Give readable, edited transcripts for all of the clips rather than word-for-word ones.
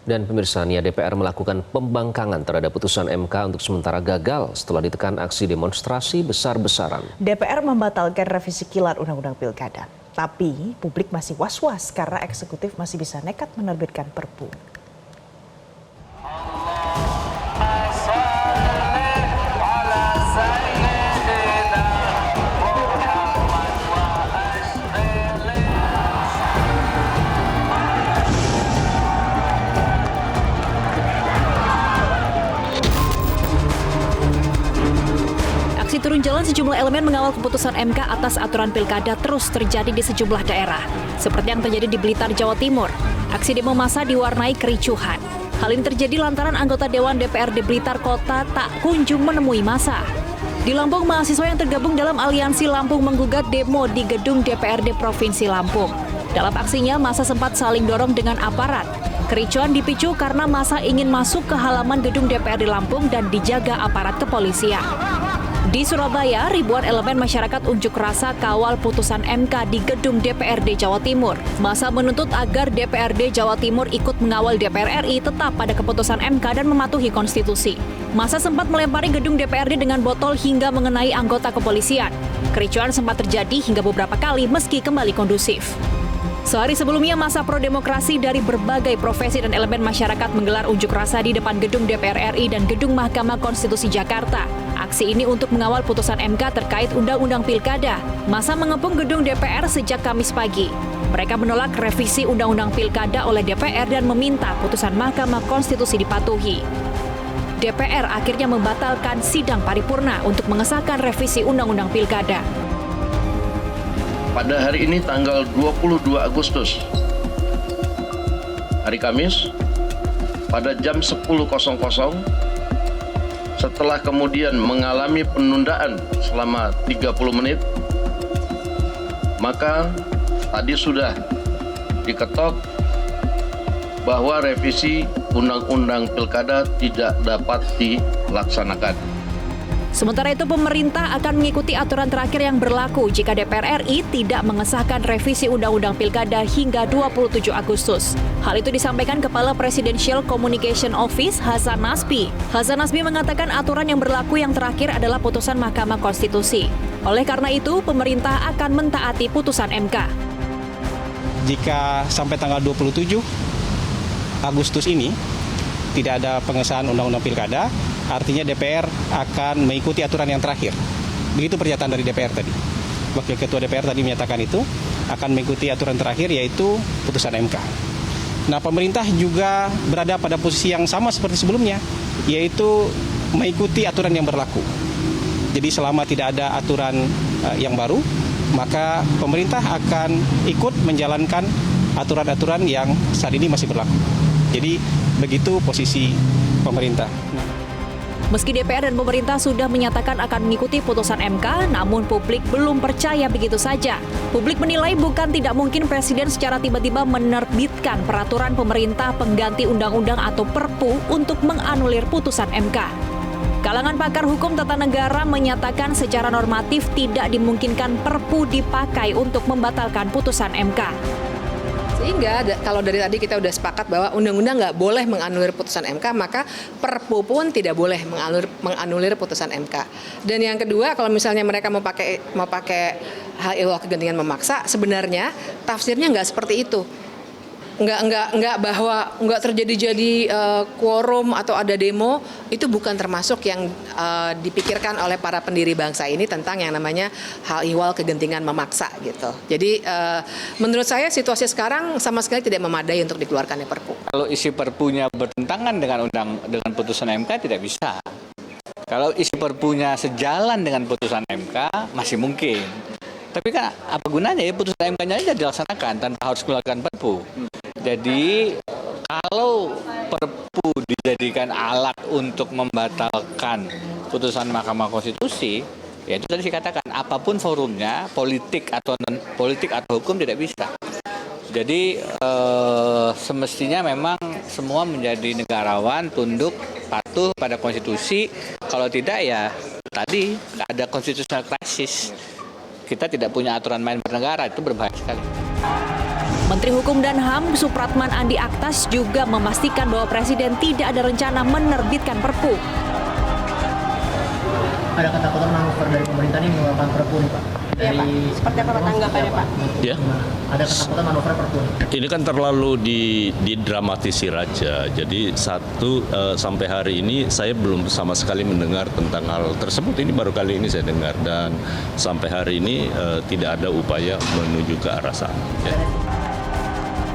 Dan pemirsa, DPR melakukan pembangkangan terhadap putusan MK untuk sementara gagal setelah ditekan aksi demonstrasi besar-besaran. DPR membatalkan revisi kilat Undang-Undang Pilkada. Tapi publik masih was-was karena eksekutif masih bisa nekat menerbitkan Perpu. Aksi turun jalan sejumlah elemen mengawal keputusan MK atas aturan pilkada terus terjadi di sejumlah daerah. Seperti yang terjadi di Blitar, Jawa Timur. Aksi demo massa diwarnai kericuhan. Hal ini terjadi lantaran anggota Dewan DPRD Blitar Kota tak kunjung menemui massa. Di Lampung, mahasiswa yang tergabung dalam Aliansi Lampung menggugat demo di gedung DPRD Provinsi Lampung. Dalam aksinya, massa sempat saling dorong dengan aparat. Kericuhan dipicu karena massa ingin masuk ke halaman gedung DPRD Lampung dan dijaga aparat kepolisian. Di Surabaya, ribuan elemen masyarakat unjuk rasa kawal putusan MK di gedung DPRD Jawa Timur. Massa menuntut agar DPRD Jawa Timur ikut mengawal DPR RI tetap pada keputusan MK dan mematuhi konstitusi. Massa sempat melempari gedung DPRD dengan botol hingga mengenai anggota kepolisian. Kericuhan sempat terjadi hingga beberapa kali meski kembali kondusif. Sehari sebelumnya, massa pro-demokrasi dari berbagai profesi dan elemen masyarakat menggelar unjuk rasa di depan gedung DPR RI dan gedung Mahkamah Konstitusi Jakarta. Aksi ini untuk mengawal putusan MK terkait Undang-Undang Pilkada. Massa mengepung gedung DPR sejak Kamis pagi. Mereka menolak revisi Undang-Undang Pilkada oleh DPR dan meminta putusan Mahkamah Konstitusi dipatuhi. DPR akhirnya membatalkan sidang paripurna untuk mengesahkan revisi Undang-Undang Pilkada. Pada hari ini tanggal 22 Agustus, hari Kamis, pada jam 10.00, setelah kemudian mengalami penundaan selama 30 menit, maka tadi sudah diketok bahwa revisi Undang-Undang Pilkada tidak dapat dilaksanakan. Sementara itu, pemerintah akan mengikuti aturan terakhir yang berlaku jika DPR RI tidak mengesahkan revisi Undang-Undang Pilkada hingga 27 Agustus. Hal itu disampaikan Kepala Presidential Communication Office Hasan Nasbi. Hasan Nasbi mengatakan aturan yang berlaku yang terakhir adalah putusan Mahkamah Konstitusi. Oleh karena itu, pemerintah akan mentaati putusan MK. Jika sampai tanggal 27 Agustus ini tidak ada pengesahan Undang-Undang Pilkada, artinya DPR akan mengikuti aturan yang terakhir. Begitu pernyataan dari DPR tadi. Wakil Ketua DPR tadi menyatakan itu akan mengikuti aturan terakhir, yaitu putusan MK. Nah, pemerintah juga berada pada posisi yang sama seperti sebelumnya, yaitu mengikuti aturan yang berlaku. Jadi selama tidak ada aturan yang baru, maka pemerintah akan ikut menjalankan aturan-aturan yang saat ini masih berlaku. Jadi begitu posisi pemerintah. Meski DPR dan pemerintah sudah menyatakan akan mengikuti putusan MK, namun publik belum percaya begitu saja. Publik menilai bukan tidak mungkin Presiden secara tiba-tiba menerbitkan peraturan pemerintah pengganti undang-undang atau Perpu untuk menganulir putusan MK. Kalangan pakar hukum tata negara menyatakan secara normatif tidak dimungkinkan Perpu dipakai untuk membatalkan putusan MK. Sehingga kalau dari tadi kita udah sepakat bahwa undang-undang nggak boleh menganulir putusan MK, maka Perpu pun tidak boleh menganulir putusan MK. Dan yang kedua, kalau misalnya mereka mau pakai hal ihwal kegentingan memaksa, sebenarnya tafsirnya nggak seperti itu. Nggak bahwa nggak terjadi quorum atau ada demo, itu bukan termasuk yang dipikirkan oleh para pendiri bangsa ini tentang yang namanya hal ihwal kegentingan memaksa gitu. Jadi menurut saya situasi sekarang sama sekali tidak memadai untuk dikeluarkannya Perpu. Kalau isi Perpunya bertentangan dengan putusan MK tidak bisa. Kalau isi Perpunya sejalan dengan putusan MK masih mungkin. Tapi kan apa gunanya ya putusan MK-nya aja dilaksanakan tanpa harus mengeluarkan Perpu. Jadi kalau Perpu dijadikan alat untuk membatalkan putusan Mahkamah Konstitusi, ya itu tadi saya katakan apapun forumnya, politik atau non politik atau hukum tidak bisa. Jadi semestinya memang semua menjadi negarawan, tunduk, patuh pada konstitusi. Kalau tidak ya tadi ada constitutional crisis. Kita tidak punya aturan main bernegara, itu berbahaya sekali. Menteri Hukum dan HAM Supratman Andi Aktas juga memastikan bahwa Presiden tidak ada rencana menerbitkan Perpu. Ada ketakutan manuver dari pemerintah ini mengeluarkan Perpu nih Pak? Iya Pak, seperti apa tanggapannya Pak? Ya. Ada ketakutan manuver Perpu nih? Ini kan terlalu didramatisir aja. Jadi sampai hari ini saya belum sama sekali mendengar tentang hal tersebut. Ini baru kali ini saya dengar dan sampai hari ini tidak ada upaya menuju ke arah sana. Ya.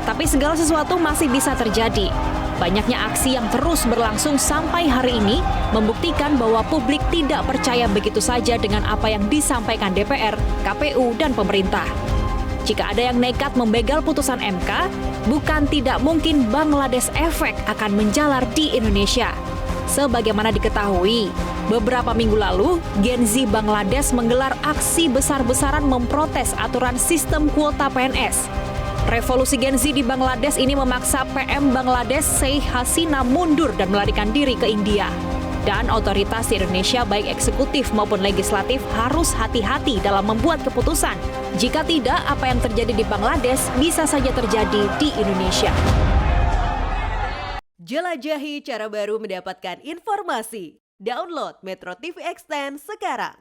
Tapi segala sesuatu masih bisa terjadi. Banyaknya aksi yang terus berlangsung sampai hari ini membuktikan bahwa publik tidak percaya begitu saja dengan apa yang disampaikan DPR, KPU, dan pemerintah. Jika ada yang nekat membegal putusan MK, bukan tidak mungkin Bangladesh efek akan menjalar di Indonesia. Sebagaimana diketahui, beberapa minggu lalu, Gen Z Bangladesh menggelar aksi besar-besaran memprotes aturan sistem kuota PNS. Revolusi Gen Z di Bangladesh ini memaksa PM Bangladesh Sheikh Hasina mundur dan melarikan diri ke India. Dan otoritas di Indonesia baik eksekutif maupun legislatif harus hati-hati dalam membuat keputusan. Jika tidak, apa yang terjadi di Bangladesh bisa saja terjadi di Indonesia. Jelajahi cara baru mendapatkan informasi. Download Metro TV Extend sekarang.